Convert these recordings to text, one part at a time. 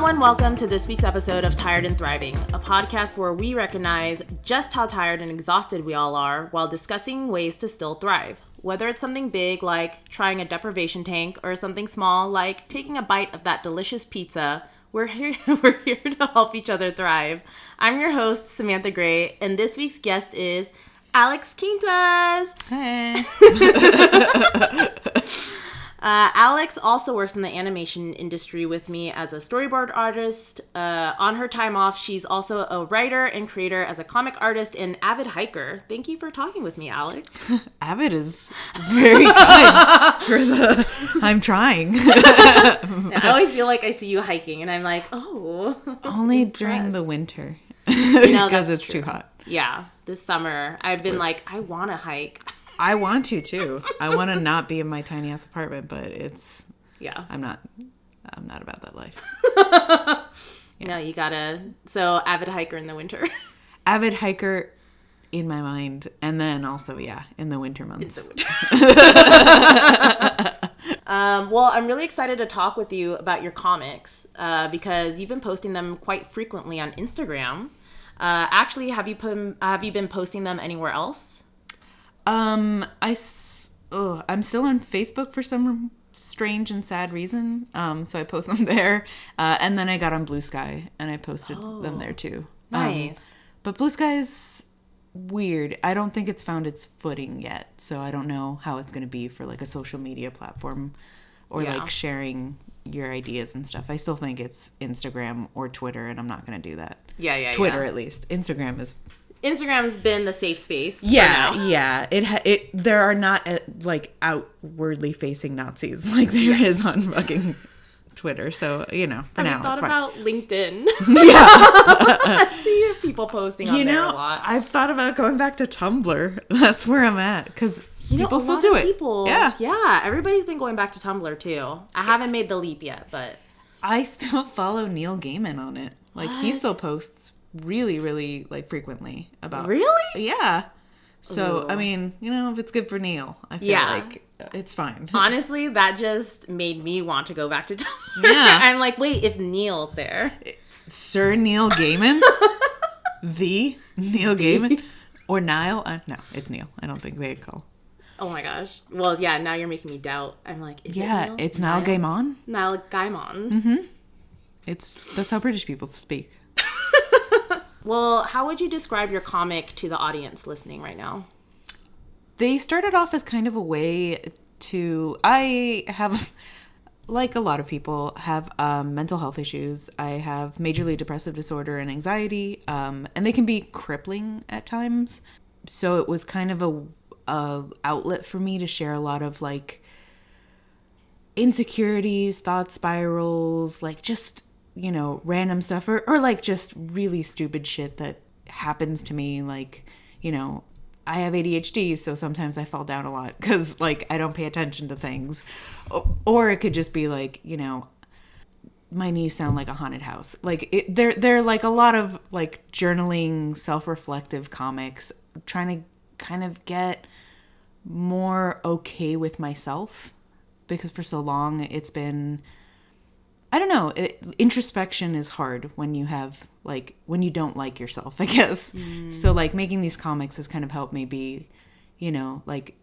Hello and welcome to this week's episode of Tired and Thriving, a podcast where we recognize just how tired and exhausted we all are while discussing ways to still thrive. Whether it's something big like trying a deprivation tank or something small like taking a bite of that delicious pizza, we're here to help each other thrive. I'm your host, Samantha Gray, and this week's guest is Alex Quintas. Hey. Alex also works in the animation industry with me as a storyboard artist. On her time off, she's also a writer and creator as a comic artist and avid hiker. Thank you for talking with me, Alex. Avid is very kind for the... I'm trying. I always feel like I see you hiking and I'm like, oh. Only during the winter. Because it's too hot. Yeah. This summer, I've been like, I want to hike. I want to too. I want to not be in my tiny ass apartment, but it's I'm not about that life. Yeah. No, you gotta. So avid hiker in the winter. Avid hiker in my mind, and then also in the winter months. In the winter. Well, I'm really excited to talk with you about your comics because you've been posting them quite frequently on Instagram. Actually, have you been posting them anywhere else? I'm still on Facebook for some strange and sad reason. So I post them there. And then I got on Blue Sky and I posted them there too. Nice. But Blue Sky is weird. I don't think it's found its footing yet. So I don't know how it's going to be for like a social media platform or like sharing your ideas and stuff. I still think it's Instagram or Twitter and I'm not going to do that. Yeah. Twitter at least. Instagram's been the safe space. Yeah. There are not like outwardly facing Nazis like there is on fucking Twitter. So for now, have you thought about LinkedIn? Yeah, I see people posting on there a lot. I've thought about going back to Tumblr. That's where I'm at because people still do it. Yeah. Everybody's been going back to Tumblr too. I haven't made the leap yet, but I still follow Neil Gaiman on it. Like he still posts really, really like frequently about. Really? Yeah. So, I mean, if it's good for Neil, I feel like it's fine. Honestly, that just made me want to go back to Tumblr. Yeah. I'm like, wait, if Neil's there. Sir Neil Gaiman? The Neil Gaiman? Or Niall? No, it's Neil. I don't think they call. Oh my gosh. Well, yeah, now you're making me doubt. I'm like, is it Neil? It's Niall Gaiman. Niall Gaiman. Mm-hmm. That's how British people speak. Well, how would you describe your comic to the audience listening right now? They started off as kind of a way to... I have, like a lot of people, have mental health issues. I have majorly depressive disorder and anxiety, and they can be crippling at times. So it was kind of a outlet for me to share a lot of like insecurities, thought spirals, like just... random stuff or like just really stupid shit that happens to me. Like, I have ADHD, so sometimes I fall down a lot because like I don't pay attention to things. Or it could just be like, my knees sound like a haunted house. Like they're like a lot of like journaling, self-reflective comics, trying to kind of get more okay with myself because for so long it's been... I don't know. Introspection is hard when you have, like, when you don't like yourself, I guess. So, like, making these comics has kind of helped me be, like,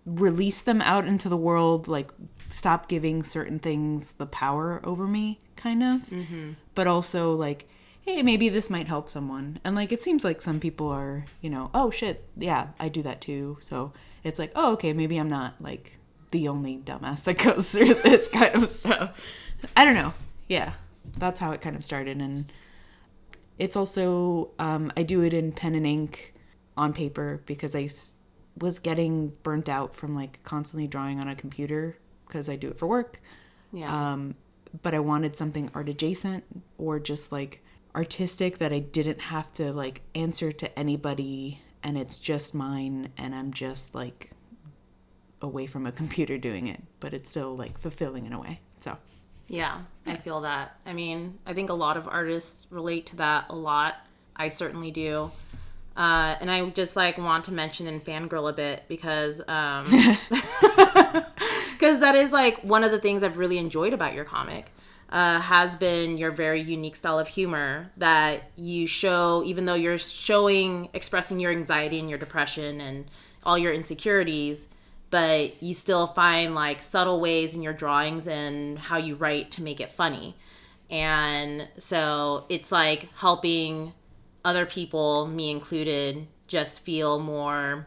release them out into the world, like, stop giving certain things the power over me, kind of. Mm-hmm. But also, like, hey, maybe this might help someone. And, like, it seems like some people are, oh, shit, yeah, I do that too. So it's like, oh, okay, maybe I'm not, like, the only dumbass that goes through this kind of stuff. I don't know. Yeah, that's how it kind of started. And it's also, I do it in pen and ink on paper because I was getting burnt out from like constantly drawing on a computer because I do it for work. Yeah. But I wanted something art adjacent or just like artistic that I didn't have to like answer to anybody and it's just mine and I'm just like away from a computer doing it, but it's still like fulfilling in a way. So yeah, I feel that. I mean, I think a lot of artists relate to that a lot. I certainly do. And I just like want to mention and fangirl a bit because Because that is like one of the things I've really enjoyed about your comic. Has been your very unique style of humor that you show, even though you're expressing your anxiety and your depression and all your insecurities, but you still find like subtle ways in your drawings and how you write to make it funny. And so it's like helping other people, me included, just feel more,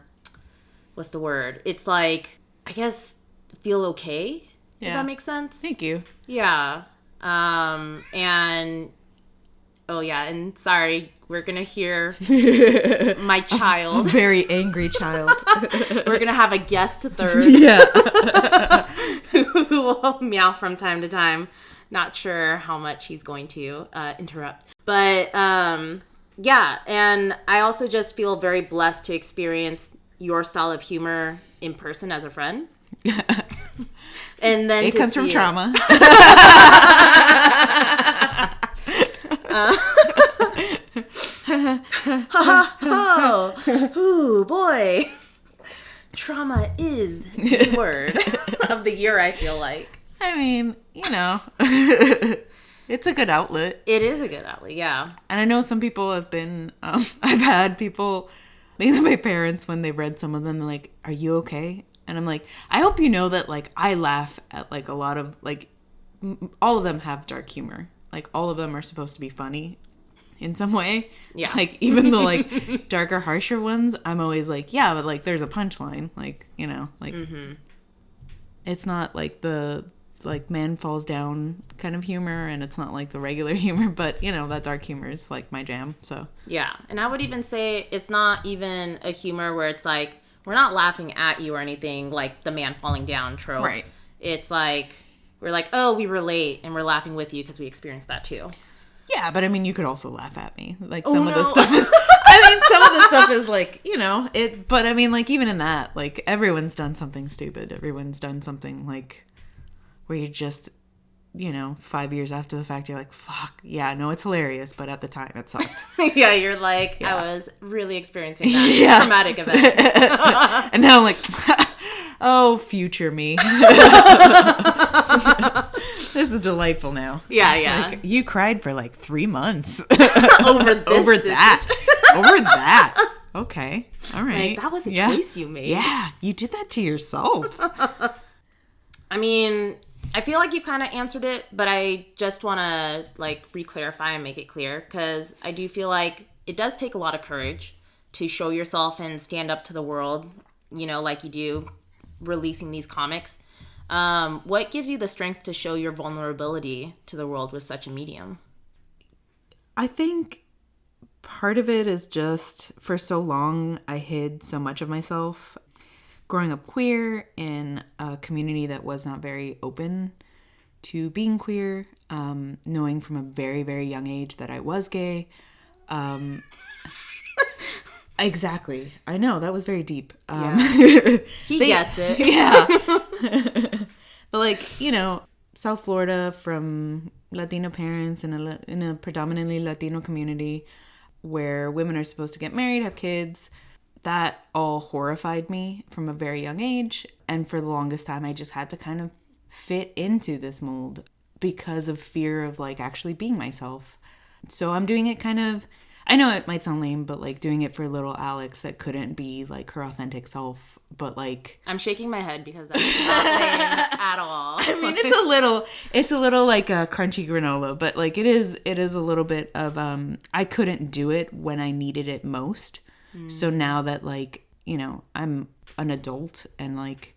what's the word? It's like, I guess, feel okay. Yeah. If that makes sense. Thank you. Yeah. And oh yeah, and sorry, we're gonna hear my child. A very angry child. We're gonna have a guest third. Yeah. Who will meow from time to time. Not sure how much he's going to interrupt. But yeah, and I also just feel very blessed to experience your style of humor in person as a friend. And then it comes from trauma. Oh boy. Trauma is the word of the year, I feel like. I mean, you know, it's a good outlet. It is a good outlet, yeah. And I know some people have been, I've had people, mainly my parents, when they read some of them, they're like, are you okay? And I'm like, I hope you know that, like, I laugh at, like, a lot of, like, all of them have dark humor. Like, all of them are supposed to be funny in some way. Yeah. Like, even the, like, darker, harsher ones, I'm always like, yeah, but, like, there's a punchline. Like, you know, like, it's not, like, the, like, man falls down kind of humor, and it's not, like, the regular humor, but, you know, that dark humor is, like, my jam, so. Yeah, and I would even say it's not even a humor where it's, like, we're not laughing at you or anything like the man falling down trope. Right. It's like, we're like, oh, we relate, and we're laughing with you because we experienced that too. Yeah, but I mean, you could also laugh at me. Like, some of the stuff is, I mean, some of the stuff is like, you know, but I mean, like, even in that, like, everyone's done something stupid. Everyone's done something, like, where you just, you know, 5 years after the fact, you're like, fuck, yeah, no, it's hilarious, but at the time, it sucked. Yeah, you're like, yeah. I was really experiencing that traumatic event. And now I'm like, oh, future me. This is delightful now. Yeah, it's yeah. Like, you cried for like 3 months. Over that. Okay. All right. Like, that was a choice you made. Yeah, you did that to yourself. I mean, I feel like you've kind of answered it, but I just want to, like, re-clarify and make it clear, because I do feel like it does take a lot of courage to show yourself and stand up to the world, you know, like you do releasing these comics. What gives you the strength to show your vulnerability to the world with such a medium? I think part of it is just, for so long, I hid so much of myself. Growing up queer in a community that was not very open to being queer, knowing from a very, very young age that I was gay. Exactly. I know, that was very deep. He gets it. Yeah. But, like, you know, South Florida, from Latino parents in a predominantly Latino community where women are supposed to get married, have kids, that all horrified me from a very young age. And for the longest time, I just had to kind of fit into this mold because of fear of, like, actually being myself. So I'm doing it kind of, I know it might sound lame, but, like, doing it for little Alex that couldn't be, like, her authentic self. But, like, I'm shaking my head because that's not lame at all. I mean, it's a little like a crunchy granola, but, like, it is a little bit of, I couldn't do it when I needed it most. So now that, like, you know, I'm an adult and, like,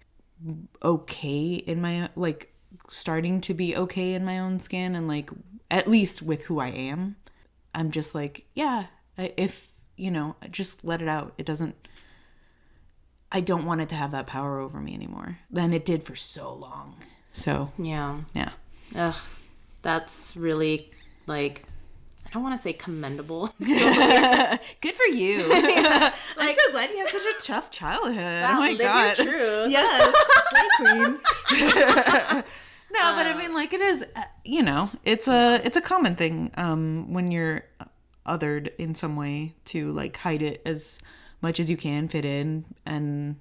okay in my, like, starting to be okay in my own skin and, like, at least with who I am, I'm just like, yeah, if, you know, just let it out. I don't want it to have that power over me anymore than it did for so long. So, yeah. Ugh, that's really, like, I don't want to say commendable. Good for you. Yeah. I'm so glad you had such a tough childhood. Wow, oh my God. Your truth. Yes. Slay queen. No, but I mean, like, it is, you know, it's a common thing when you're othered in some way to, like, hide it as much as you can fit in. And,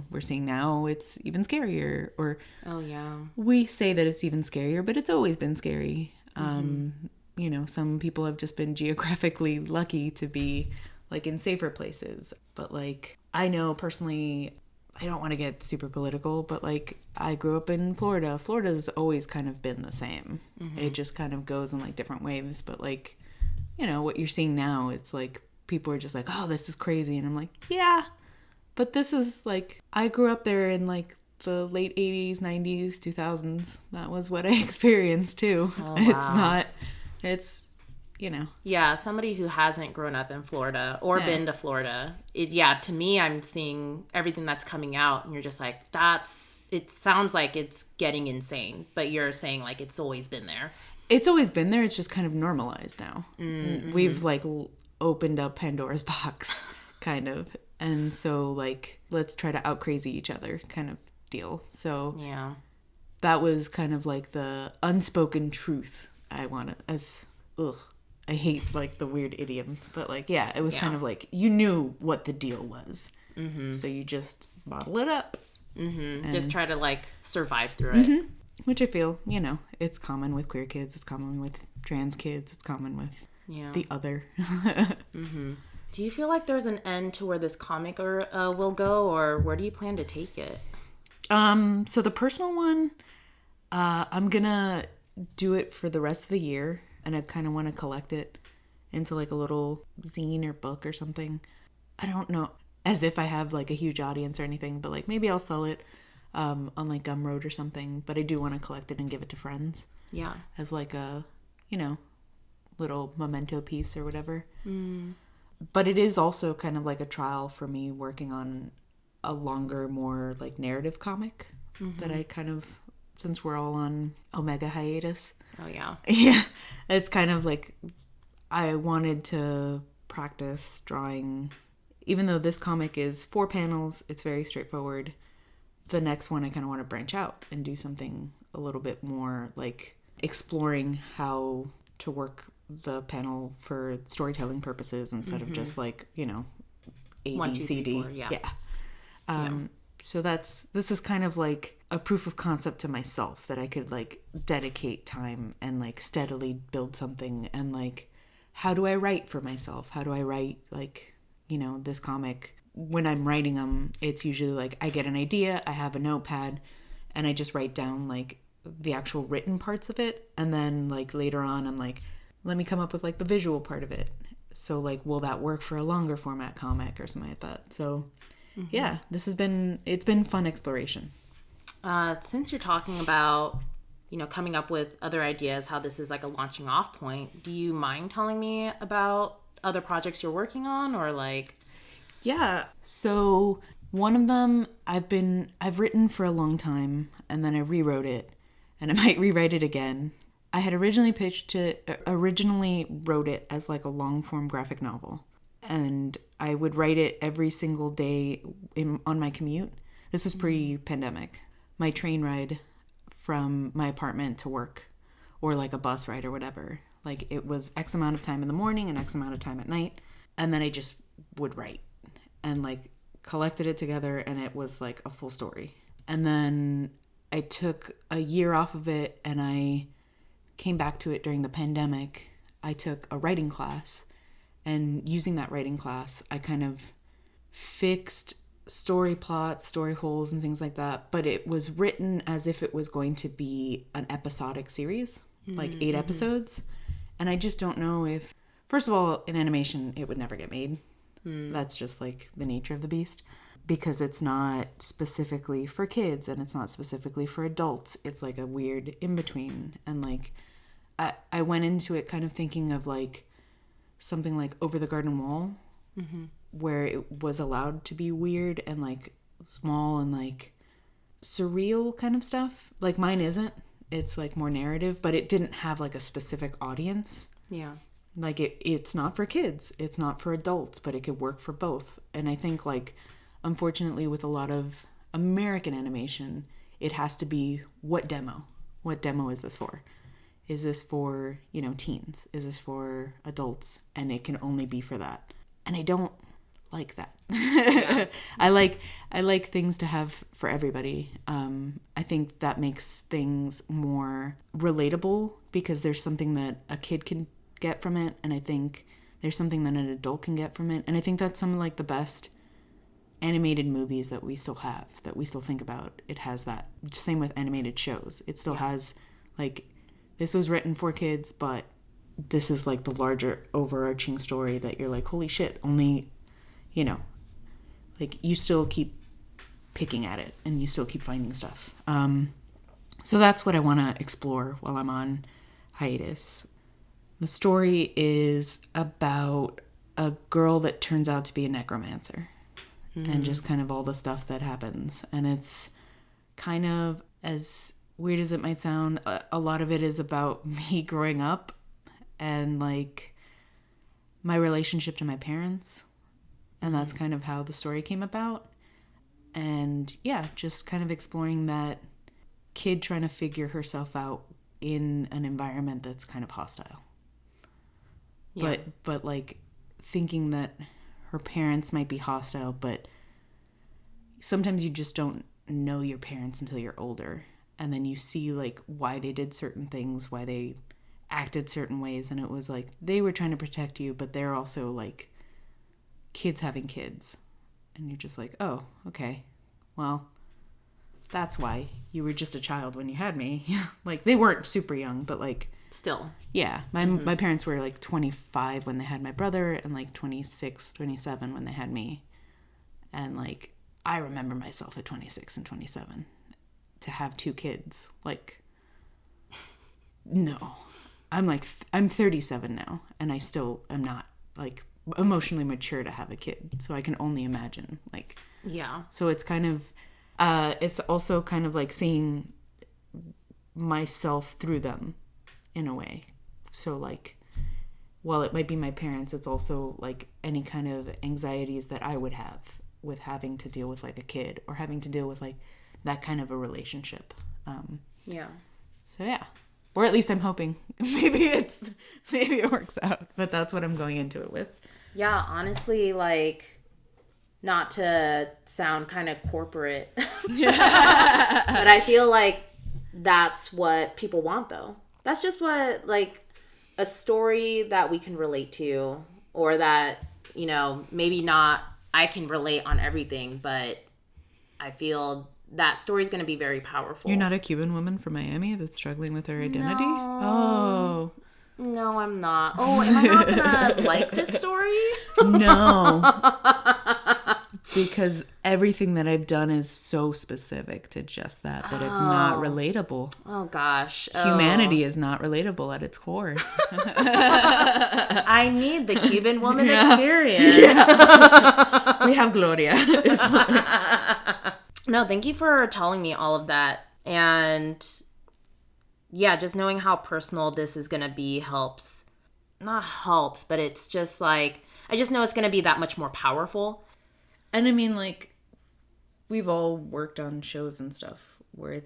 we're seeing now it's even scarier. Or oh yeah, we say that it's even scarier, but it's always been scary. Some people have just been geographically lucky to be like in safer places. But like, I know personally, I don't want to get super political, but like I grew up in Florida. Florida's always kind of been the same. It just kind of goes in like different waves. But like, what you're seeing now, it's like people are just like, oh, this is crazy. And I'm like, yeah, but this is like, I grew up there in like the late 80s, 90s, 2000s. That was what I experienced too. Oh, wow. Yeah, somebody who hasn't grown up in Florida or been to Florida, to me, I'm seeing everything that's coming out, and you're just like, it sounds like it's getting insane, but you're saying like it's always been there. It's always been there. It's just kind of normalized now. We've like opened up Pandora's box, kind of. And so like, let's try to out crazy each other kind of deal. So yeah, that was kind of like the unspoken truth. I hate like the weird idioms, but like, yeah, it was kind of like you knew what the deal was. So you just bottle it up. Just try to like survive through it. Which I feel, it's common with queer kids. It's common with trans kids. It's common with the other. Do you feel like there's an end to where this comic will go, or where do you plan to take it? So the personal one, I'm gonna do it for the rest of the year, and I kind of want to collect it into like a little zine or book or something. I don't know, as if I have like a huge audience or anything, but like maybe I'll sell it on like Gumroad or something. But I do want to collect it and give it to friends. Yeah, as like a little memento piece or whatever. But it is also kind of like a trial for me working on a longer, more like narrative comic that I kind of, since we're all on Omega hiatus. Oh yeah. Yeah. It's kind of like I wanted to practice drawing, even though this comic is 4 panels, it's very straightforward. The next one I kind of want to branch out and do something a little bit more like exploring how to work the panel for storytelling purposes instead of just like, A, 1, B, 2, C, 3, D. 4, yeah. So this is kind of like a proof of concept to myself that I could like dedicate time and like steadily build something. And like, how do I write for myself? How do I write like, this comic? When I'm writing them, it's usually like I get an idea, I have a notepad, and I just write down like the actual written parts of it. And then like later on, I'm like, let me come up with like the visual part of it. So like, will that work for a longer format comic or something like that? So yeah, it's been fun exploration. Since you're talking about, coming up with other ideas, how this is like a launching off point, do you mind telling me about other projects you're working on, or like? Yeah. So one of them I've written for a long time, and then I rewrote it, and I might rewrite it again. I had originally wrote it as like a long form graphic novel, and I would write it every single day on my commute. This was pre-pandemic. My train ride from my apartment to work, or like a bus ride or whatever. Like it was X amount of time in the morning and X amount of time at night. And then I just would write and like collected it together, and it was like a full story. And then I took a year off of it, and I came back to it during the pandemic. I took a writing class, and using that writing class, I kind of fixed story plots, story holes, and things like that. But it was written as if it was going to be an episodic series, like 8 episodes. And I just don't know if, first of all, in animation, it would never get made. That's just like the nature of the beast, because it's not specifically for kids and it's not specifically for adults. It's like a weird in-between. And like, I went into it kind of thinking of like something like Over the Garden Wall, where it was allowed to be weird and like small and like surreal kind of stuff. Like mine isn't. It's like more narrative, but it didn't have like a specific audience. Yeah. Like it's not for kids, it's not for adults, but it could work for both. And I think like, unfortunately, with a lot of American animation, it has to be what demo is this for? Is this for, teens? Is this for adults? And it can only be for that. And I don't like that. Yeah. I like things to have for everybody. I think that makes things more relatable because there's something that a kid can get from it, and I think there's something that an adult can get from it. And I think that's some of like the best animated movies that we still have, that we still think about. It has that. Same with animated shows. It still has like, this was written for kids, but this is like the larger overarching story that you're like, holy shit, only, you know, like you still keep picking at it and you still keep finding stuff. So that's what I want to explore while I'm on hiatus. The story is about a girl that turns out to be a necromancer, and just kind of all the stuff that happens. And it's kind of, as weird as it might sound, a lot of it is about me growing up and like my relationship to my parents. And that's kind of how the story came about. And yeah, just kind of exploring that kid trying to figure herself out in an environment that's kind of hostile. Yeah. But like thinking that her parents might be hostile, but sometimes you just don't know your parents until you're older. And then you see like why they did certain things, why they acted certain ways. And it was like, they were trying to protect you, but they're also like kids having kids. And you're just like, oh, okay. Well, that's why you were just a child when you had me. Like they weren't super young, but like still. Yeah. My parents were like 25 when they had my brother and like 26, 27 when they had me. And like, I remember myself at 26 and 27 to have 2 kids. Like, no. I'm 37 now and I still am not like emotionally mature to have a kid. So I can only imagine like, yeah. So it's kind of, it's also kind of like seeing myself through them in a way. So like, while it might be my parents, it's also like any kind of anxieties that I would have with having to deal with like a kid or having to deal with like that kind of a relationship. Yeah. So yeah. Or at least I'm hoping maybe it works out, but that's what I'm going into it with. Yeah, honestly, like, not to sound kind of corporate, but I feel like that's what people want, though. That's just what, like, a story that we can relate to, or that, you know, maybe not I can relate on everything, but I feel that story is going to be very powerful. You're not a Cuban woman from Miami that's struggling with her identity? No. Oh. No, I'm not. Oh, am I not going to like this story? No. Because everything that I've done is so specific to just that it's not relatable. Oh, gosh. Humanity is not relatable at its core. I need the Cuban woman experience. Yeah. We have Gloria. It's fine. No, thank you for telling me all of that. And yeah, just knowing how personal this is going to be helps. Not helps, but it's just like, I just know it's going to be that much more powerful. And I mean, like, we've all worked on shows and stuff where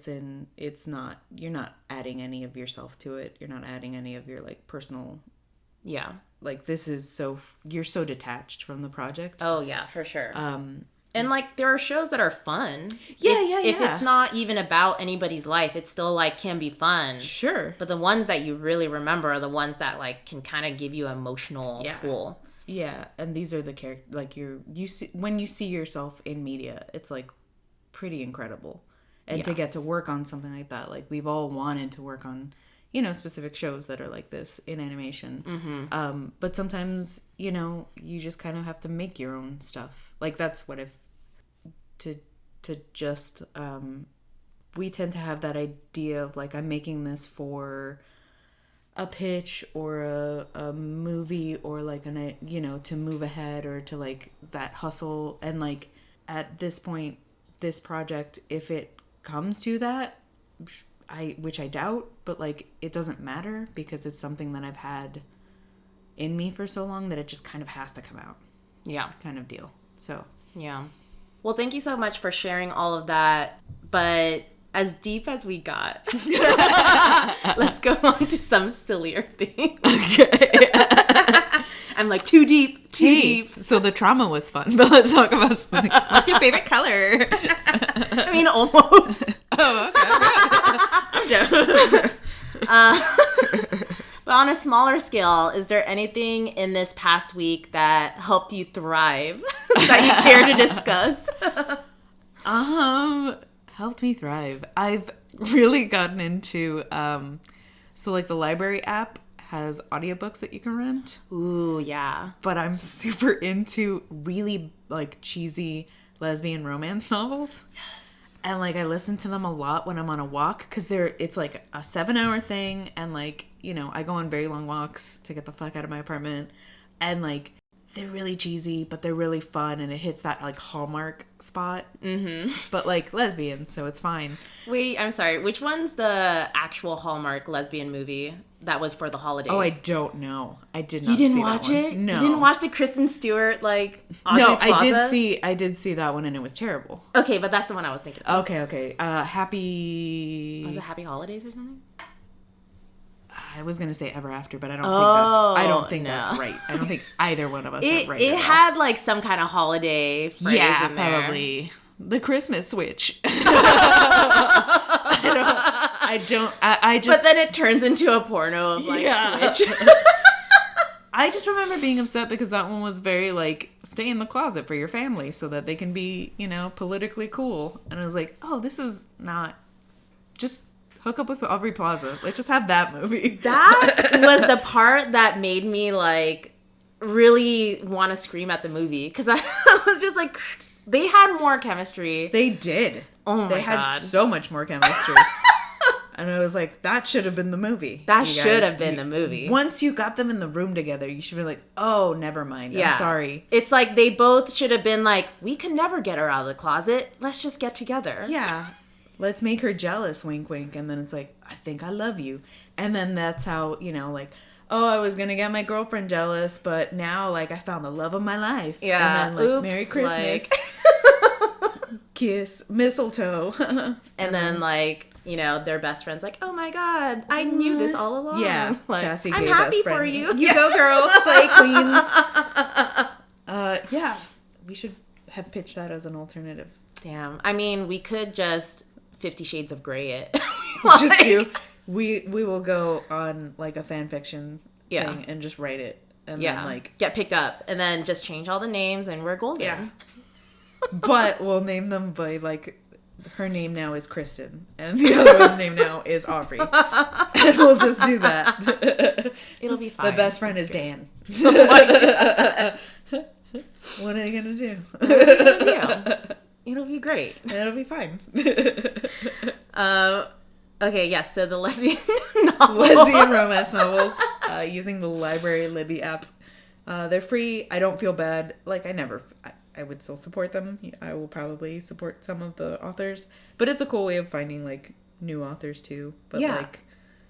you're not adding any of yourself to it. You're not adding any of your, like, personal. Yeah. Like, you're so detached from the project. Oh, yeah, for sure. And, like, there are shows that are fun. Yeah. If it's not even about anybody's life, it still, like, can be fun. Sure. But the ones that you really remember are the ones that, like, can kind of give you emotional pull. Yeah, and these are the characters, like, when you see yourself in media, it's, like, pretty incredible. And to get to work on something like that, like, we've all wanted to work on, you know, specific shows that are like this in animation. Mm-hmm. But sometimes, you know, you just kind of have to make your own stuff. Like, that's what we tend to have that idea of, like, I'm making this for a pitch or a movie or, like, you know, to move ahead or to, like, that hustle. And, like, at this point, this project, if it comes to that, which I doubt, but, like, it doesn't matter because it's something that I've had in me for so long that it just kind of has to come out. Yeah. Kind of deal. So. Yeah. Well, thank you so much for sharing all of that. But as deep as we got, let's go on to some sillier things. Okay. I I'm like, too deep, too deep. So the trauma was fun, but let's talk about something. What's your favorite color? I mean, almost. But on a smaller scale, is there anything in this past week that helped you thrive that you care to discuss? Helped me thrive. I've really gotten into, so like the library app has audiobooks that you can rent. Ooh, yeah. But I'm super into really like cheesy lesbian romance novels. Yes. And like I listen to them a lot when I'm on a walk because it's like a 7-hour thing, and like, you know, I go on very long walks to get the fuck out of my apartment, and like they're really cheesy, but they're really fun, and it hits that like Hallmark spot. Mm-hmm. But like lesbian, so it's fine. Wait, I'm sorry. Which one's the actual Hallmark lesbian movie that was for the holidays? Oh, I don't know. I did not. You didn't see watch that one. it? No. You didn't watch the Kristen Stewart like Aubrey No, Plaza? I did see that one, and it was terrible. Okay, but that's the one I was thinking of. Okay. Happy. Was it Happy Holidays or something? I was gonna say Ever After, but I don't think that's right. I don't think either one of us are right. It had like some kind of holiday phrase in there. Probably the Christmas switch. I just. But then it turns into a porno of like switch. I just remember being upset because that one was very like stay in the closet for your family so that they can be, you know, politically cool. And I was like, oh, this is not just. Hook up with Aubrey Plaza. Let's just have that movie. That was the part that made me like really want to scream at the movie because I was just like, they had more chemistry. They did. Oh my God. They had so much more chemistry. And I was like, that should have been the movie. That should have been the movie. Once you got them in the room together, you should be like, oh, never mind. Yeah. I'm sorry. It's like they both should have been like, we can never get her out of the closet. Let's just get together. Yeah. Let's make her jealous, wink, wink. And then it's like, I think I love you. And then that's how, you know, like, oh, I was going to get my girlfriend jealous, but now, like, I found the love of my life. Yeah. And then, like, Merry Christmas. Like... Kiss. Mistletoe. And then, like, you know, their best friend's like, oh my God, I knew this all along. Yeah. Like, sassy I'm gay happy best friend. for you. You go, girls. Slay queens. Yeah. We should have pitched that as an alternative. Damn. I mean, we could just 50 Shades of Grey it. Just do. We will go on like a fan fiction thing and just write it and then like get picked up and then just change all the names and we're golden. Yeah. But we'll name them by like her name now is Kristen and the other one's name now is Aubrey. And we'll just do that. It'll be fine. The best friend is Dan. Oh my God. What are they gonna do? What are they gonna do? It'll be great. It'll be fine. Okay, yes. So the lesbian romance novels using the library Libby app. They're free. I don't feel bad. Like I would still support them. I will probably support some of the authors, but it's a cool way of finding like new authors too. But like,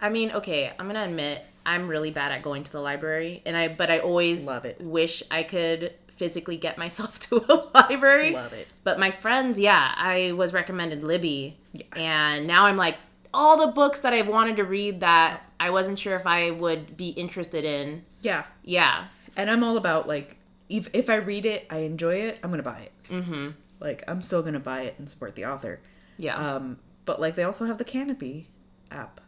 I mean, okay, I'm gonna admit I'm really bad at going to the library, but I always love it. Wish I could physically get myself to a library. Love it. But my friends, I was recommended Libby. Yeah. And now I'm like, all the books that I've wanted to read that I wasn't sure if I would be interested in. Yeah. Yeah. And I'm all about, like, if I read it, I enjoy it, I'm going to buy it. Mm-hmm. Like, I'm still going to buy it and support the author. Yeah. But, like, they also have the Canopy app.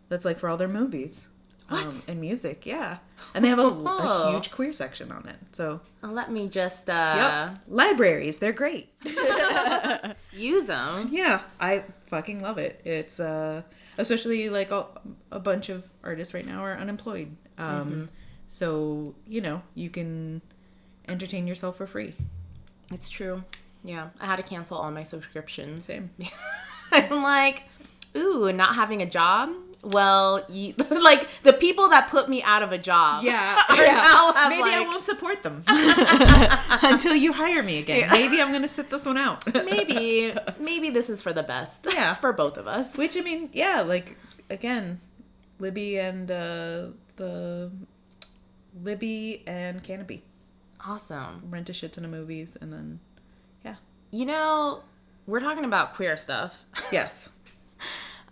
That's, like, for all their movies. What? And music, yeah. And they have a huge queer section on it. So let me just libraries, they're great. Use them. Yeah, I fucking love it. It's especially like a bunch of artists right now are unemployed. So, you know, you can entertain yourself for free. It's true. Yeah, I had to cancel all my subscriptions. Same. I'm like, ooh, not having a job. Well, like the people that put me out of a job. Yeah. Maybe I won't support them until you hire me again. Yeah. Maybe I'm gonna sit this one out. maybe this is for the best. Yeah, for both of us. Which I mean, yeah, like again, Libby and Canopy. Awesome. Rent a shit ton of movies and then, yeah. You know, we're talking about queer stuff. Yes.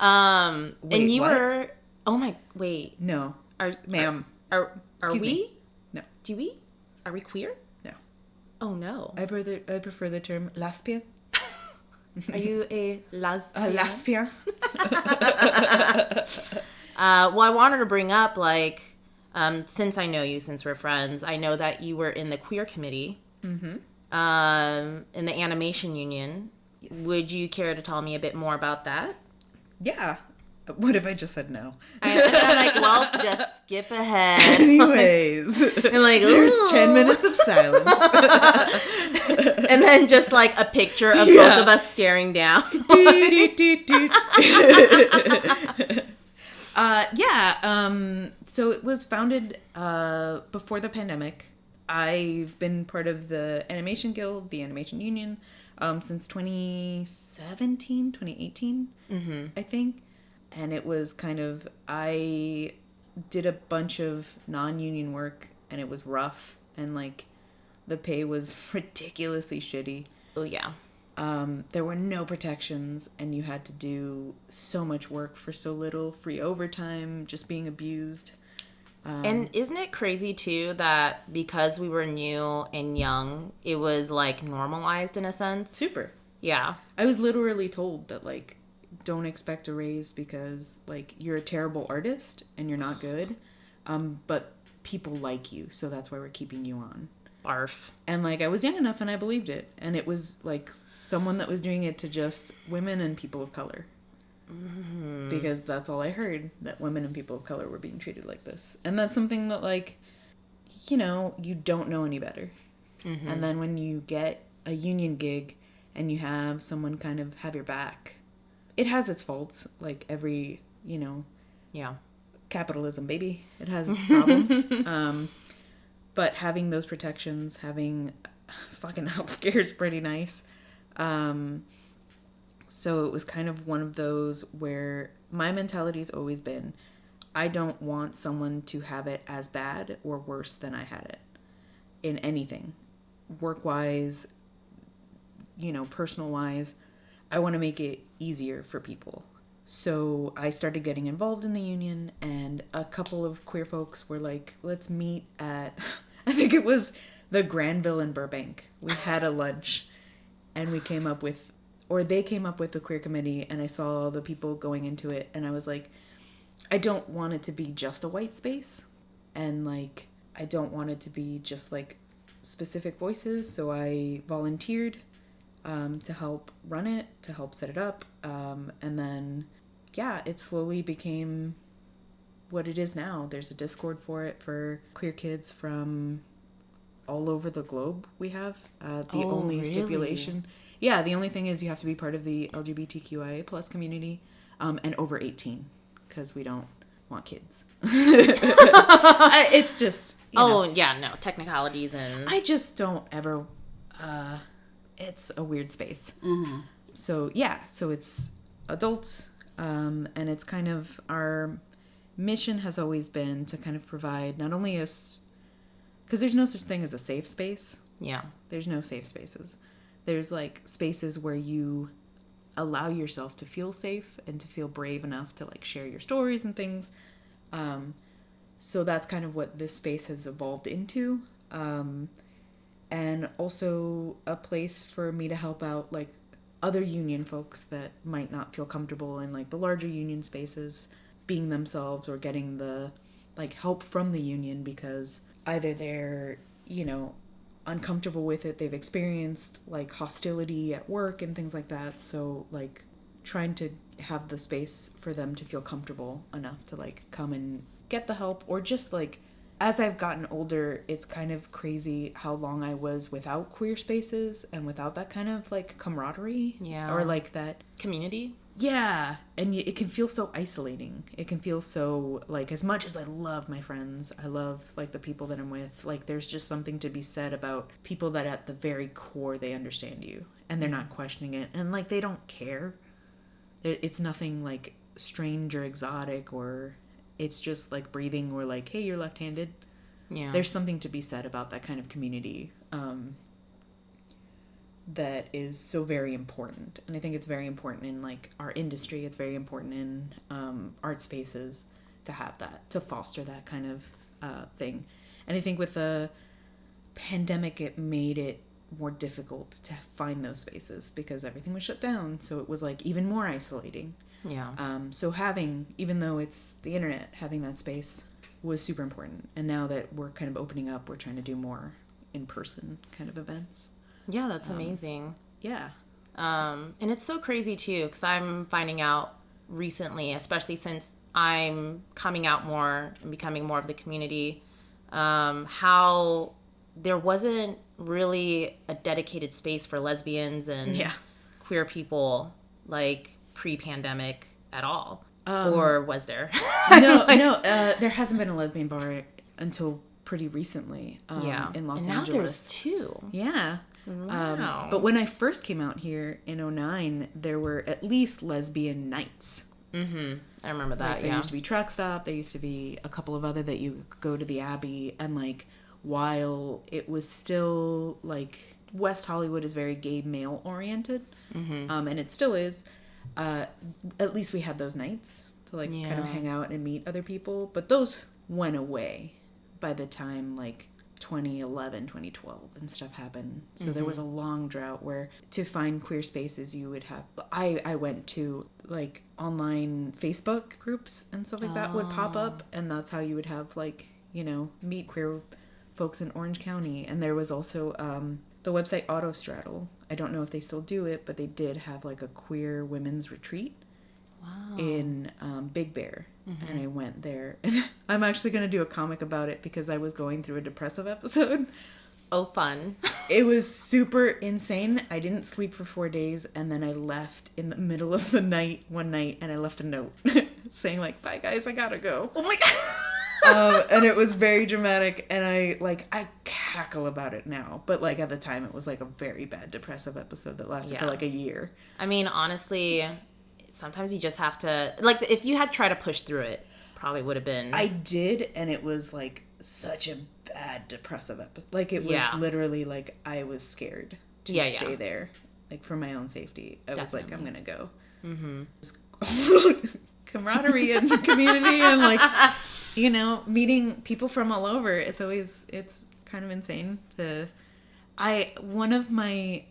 Wait, and you were. Oh my! Wait. No. Ma'am. Are we? No. Are we queer? No. Oh, no. I prefer the term lesbian. Are you a lesbian? A lesbian. Well, I wanted to bring up, like, since I know you, since we're friends, I know that you were in the queer committee, in the animation union. Yes. Would you care to tell me a bit more about that? Yeah. What if I just said no? And I'm like, well, just skip ahead. Anyways. And like, here's ooh. 10 minutes of silence. And then just like a picture of both of us staring down. So it was founded before the pandemic. I've been part of the Animation Guild, the Animation Union, since 2017, 2018, I think. And it was kind of, I did a bunch of non-union work, and it was rough, and like the pay was ridiculously shitty. Oh, yeah. There were no protections, and you had to do so much work for so little, free overtime, just being abused. And isn't it crazy, too, that because we were new and young, it was, like, normalized in a sense? Super. Yeah. I was literally told that, like, don't expect a raise because, like, you're a terrible artist and you're not good, but people like you, so that's why we're keeping you on. Barf. And, like, I was young enough and I believed it. And it was, like, someone that was doing it to just women and people of color. Mm-hmm. Because that's all I heard, that women and people of color were being treated like this. And that's something that, like, you know, you don't know any better. Mm-hmm. And then when you get a union gig and you have someone kind of have your back, it has its faults, like every, you know... Yeah. Capitalism, baby. It has its problems. But having those protections, having fucking healthcare is pretty nice. So it was kind of one of those where my mentality's always been, I don't want someone to have it as bad or worse than I had it in anything. Work-wise, you know, personal-wise, I want to make it easier for people. So I started getting involved in the union, and a couple of queer folks were like, let's meet at, I think it was the Granville in Burbank. We had a lunch, and we came up with, or they came up with the queer committee, and I saw the people going into it, and I was like, I don't want it to be just a white space, and like, I don't want it to be just like specific voices, so I volunteered to help run it, to help set it up, and then... yeah, it slowly became what it is now. There's a Discord for it for queer kids from all over the globe we have. The only stipulation... yeah, the only thing is you have to be part of the LGBTQIA plus community and over 18 because we don't want kids. It's just... you know, yeah, no. Technicalities and... I just don't ever... it's a weird space. Mm-hmm. So, yeah. So it's adults... and it's kind of our mission has always been to kind of provide not only us, because there's no such thing as a safe space. Yeah. There's no safe spaces. There's like spaces where you allow yourself to feel safe and to feel brave enough to like share your stories and things. So that's kind of what this space has evolved into. And also a place for me to help out like other union folks that might not feel comfortable in like the larger union spaces being themselves or getting the like help from the union because either they're, you know, uncomfortable with it, they've experienced like hostility at work and things like that. So like trying to have the space for them to feel comfortable enough to like come and get the help, or just like as I've gotten older, it's kind of crazy how long I was without queer spaces and without that kind of like camaraderie. Yeah. Or like that community. Yeah. And it can feel so isolating. It can feel so like, as much as I love my friends, I love like the people that I'm with, like there's just something to be said about people that at the very core, they understand you and they're not questioning it. And like, they don't care. It's nothing like strange or exotic, or it's just like breathing, or like, hey, you're left-handed. Yeah. There's something to be said about that kind of community that is so very important. And I think it's very important in like our industry. It's very important in art spaces to have that, to foster that kind of thing. And I think with the pandemic, it made it more difficult to find those spaces because everything was shut down. So it was like even more isolating. Yeah. So having, even though it's the internet, having that space was super important. And now that we're kind of opening up, we're trying to do more in-person kind of events. Yeah, that's amazing. Yeah. And it's so crazy too, because I'm finding out recently, especially since I'm coming out more and becoming more of the community, how there wasn't really a dedicated space for lesbians and queer people like pre-pandemic at all. Or was there? No, there hasn't been a lesbian bar until pretty recently in Los Angeles. Now there's two. Yeah. Wow. But when I first came out here in 2009, there were at least lesbian nights. Mm-hmm. I remember that, like, there used to be Truck Stop. There used to be a couple of other that you could go to the Abbey. And, like, while it was still, like, West Hollywood is very gay male-oriented. Mm-hmm. And it still is. At least we had those nights to, like, kind of hang out and meet other people. But those went away by the time, like, 2011, 2012 and stuff happened. So there was a long drought where to find queer spaces you would have... I went to, like, online Facebook groups and stuff like that would pop up. And that's how you would have, like, you know, meet queer folks in Orange County. And there was also the website Autostraddle. I don't know if they still do it, but they did have, like, a queer women's retreat in Big Bear. And I went there. And I'm actually going to do a comic about it because I was going through a depressive episode. Oh, fun. It was super insane. I didn't sleep for 4 days. And then I left in the middle of the night, one night, and I left a note saying, like, bye, guys, I gotta go. Oh, my God. And it was very dramatic. And I cackle about it now. But, like, at the time, it was, like, a very bad depressive episode that lasted for, like, a year. I mean, honestly... Sometimes you just have to, like, if you had tried to push through it, probably would have been. I did, and it was, like, such a bad depressive episode. Like, it was literally, like, I was scared to stay there, like, for my own safety. I was like, I'm gonna go. Mm-hmm. Camaraderie and community and, like, you know, meeting people from all over. It's kind of insane one of my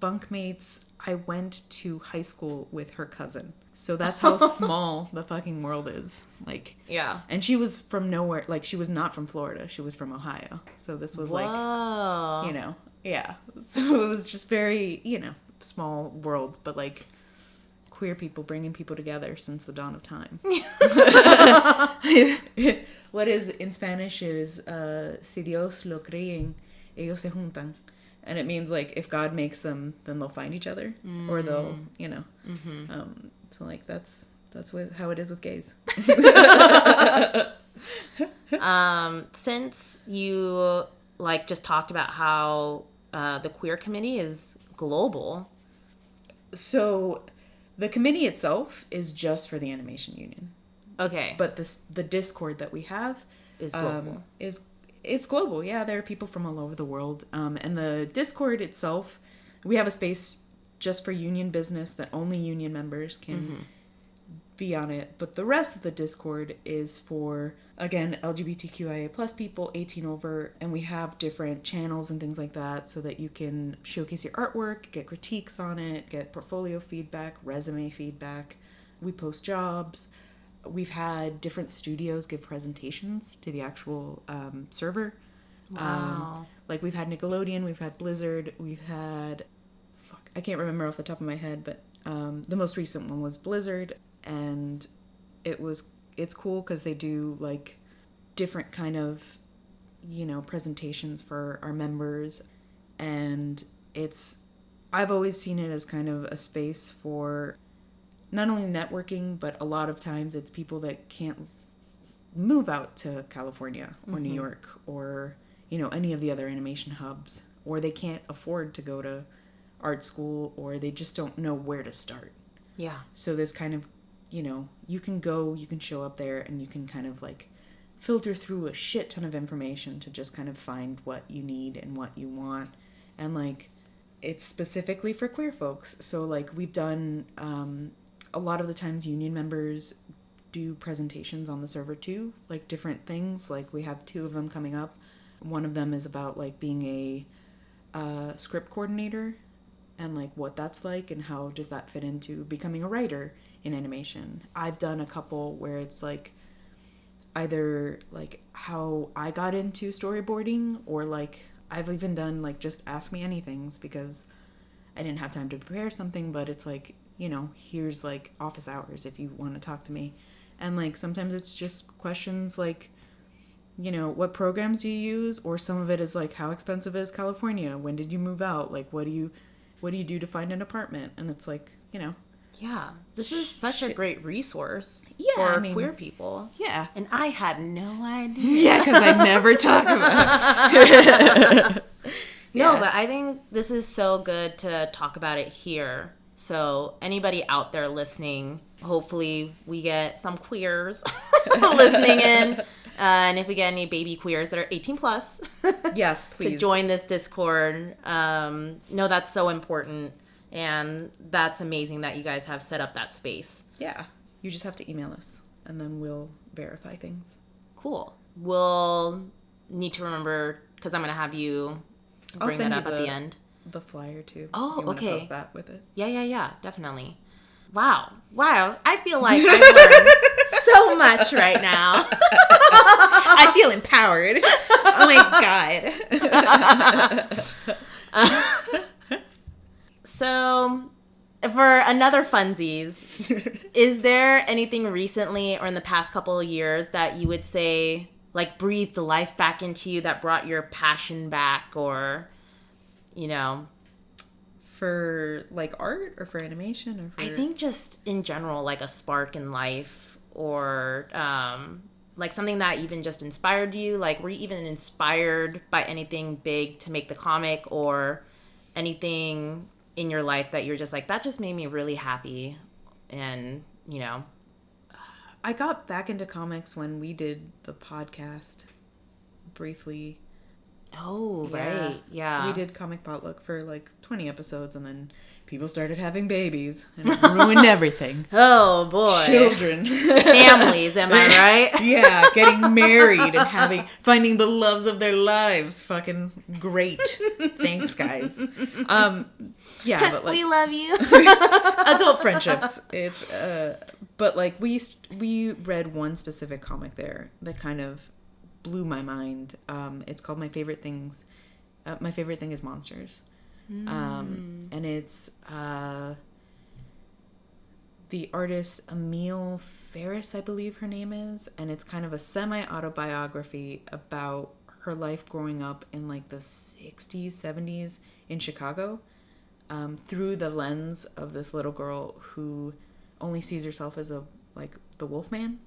bunkmates, I went to high school with her cousin. So that's how small the fucking world is. Like, yeah. And she was from nowhere. Like, she was not from Florida. She was from Ohio. So this was like, you know, yeah. So it was just very, you know, small world. But, like, queer people bringing people together since the dawn of time. What is in Spanish is, si Dios lo creen, ellos se juntan. And it means, like, if God makes them, then they'll find each other. Or they'll, you know. Mm-hmm. So, like, that's how it is with gays. Since you, like, just talked about how the queer committee is global. So, the committee itself is just for the Animation Union. Okay. But the Discord that we have is global. It's global, yeah. There are people from all over the world. And the Discord itself, we have a space just for union business that only union members can be on it. But the rest of the Discord is for, again, LGBTQIA plus people, 18 over. And we have different channels and things like that so that you can showcase your artwork, get critiques on it, get portfolio feedback, resume feedback. We post jobs. We've had different studios give presentations to the actual server. Wow. Like, we've had Nickelodeon, we've had Blizzard, we've had... I can't remember off the top of my head, but the most recent one was Blizzard. And it's cool because they do, like, different kind of, you know, presentations for our members. And I've always seen it as kind of a space for... not only networking, but a lot of times it's people that can't move out to California or New York or, you know, any of the other animation hubs, or they can't afford to go to art school, or they just don't know where to start. Yeah. So this kind of, you know, you can show up there and you can kind of, like, filter through a shit ton of information to just kind of find what you need and what you want. And, like, it's specifically for queer folks. So, like, we've done... a lot of the times union members do presentations on the server too, like different things. Like, we have 2 of them coming up. one of them is about like being a script coordinator and like what that's like and how does that fit into becoming a writer in animation. I've done a couple where it's like either like how I got into storyboarding, or like I've even done like just ask me anythings because I didn't have time to prepare something, but it's like, you know, here's like office hours if you want to talk to me. And like sometimes it's just questions like, you know, what programs do you use? Or some of it is like, how expensive is California? When did you move out? Like, what do you do to find an apartment? And it's like, you know. Yeah. This is such a great resource Yeah, for queer people. Yeah. And I had no idea. Yeah, because I never talk about it. No, but I think this is so good to talk about it here. So anybody out there listening, hopefully we get some queers listening in. And if we get any baby queers that are 18 plus, yes, please, to join this Discord. No, that's so important. And that's amazing that you guys have set up that space. Yeah. You just have to email us and then we'll verify things. Cool. We'll need to remember, because I'm going to have you bring that up at the end. The flyer too. Oh, you want okay. to post that with it? Yeah, definitely. Wow. I feel like I've learned so much right now. I feel empowered. Oh my God. So, for another funsies, is there anything recently or in the past couple of years that you would say, like, breathed life back into you that brought your passion back, or, you know? For, like, art or for animation? Or for... I think just in general, like a spark in life, or like something that even just inspired you. Like, were you even inspired by anything big to make the comic, or anything in your life that you're just like, that just made me really happy? And, you know, I got back into comics when we did the podcast briefly. Oh, yeah. Right. Yeah. We did Comic Potluck for like 20 episodes, and then people started having babies and it ruined everything. Oh, boy. Children. Families, am I right? Yeah, getting married and finding the loves of their lives. Fucking great. Thanks, guys. Yeah, but like... We love you. Adult friendships. It's, but like we read one specific comic there that kind of blew my mind. It's called My Favorite Things. My Favorite Thing is Monsters. And it's the artist Emile Ferris, I believe her name is, and it's kind of a semi-autobiography about her life growing up in like the 60s, 70s in Chicago, through the lens of this little girl who only sees herself as the Wolfman.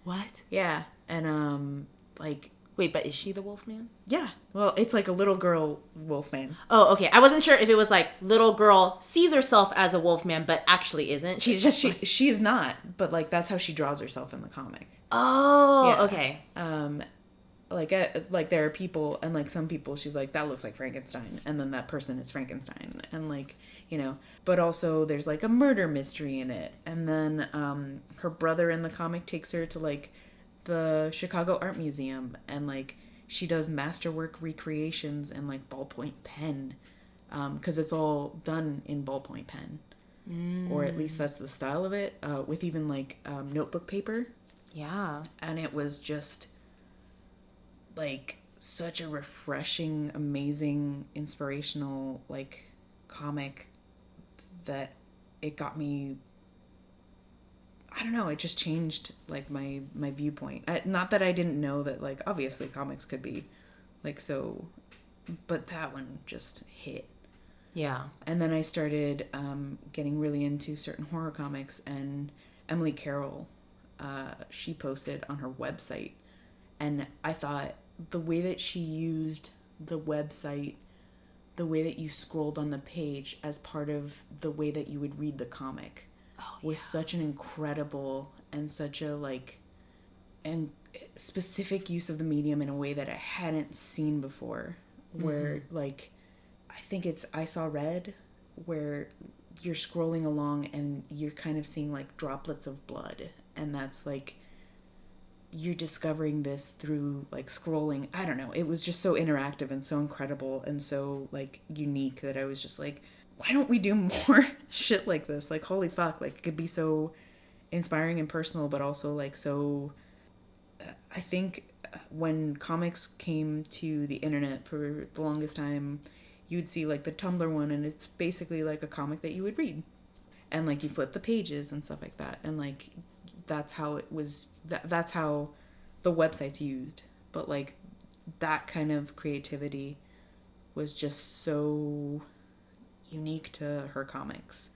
What? Yeah. And like... Wait, but is she the Wolfman? Yeah. Well, it's like a little girl Wolfman. Oh, okay. I wasn't sure if it was like little girl sees herself as a Wolfman, but actually isn't. She's just... She is not, but like that's how she draws herself in the comic. Oh, yeah. Okay. Like there are people, and like some people she's like, that looks like Frankenstein, and then that person is Frankenstein, and like, you know, but also there's like a murder mystery in it, and then her brother in the comic takes her to like the Chicago Art Museum, and like she does masterwork recreations and like ballpoint pen, because it's all done in ballpoint pen, or at least that's the style of it, with even like notebook paper. Yeah. And it was just like such a refreshing, amazing, inspirational like comic that it got me, I don't know, it just changed like my viewpoint. Not that I didn't know that like obviously comics could be like so, but that one just hit. Yeah. And then I started getting really into certain horror comics, and Emily Carroll, she posted on her website, and I thought the way that she used the website, the way that you scrolled on the page as part of the way that you would read the comic, was such an incredible and such a like and specific use of the medium in a way that I hadn't seen before, where like I think it's I Saw Red, where you're scrolling along and you're kind of seeing like droplets of blood, and that's like you're discovering this through like scrolling. I don't know. It was just so interactive and so incredible and so like unique that I was just like, why don't we do more shit like this? Like, holy fuck. Like, it could be so inspiring and personal, but also like so... I think when comics came to the internet for the longest time, you'd see like the Tumblr one, and it's basically like a comic that you would read. And like you flip the pages and stuff like that. And like that's how it was, that's how the website's used. But like that kind of creativity was just so unique to her comics.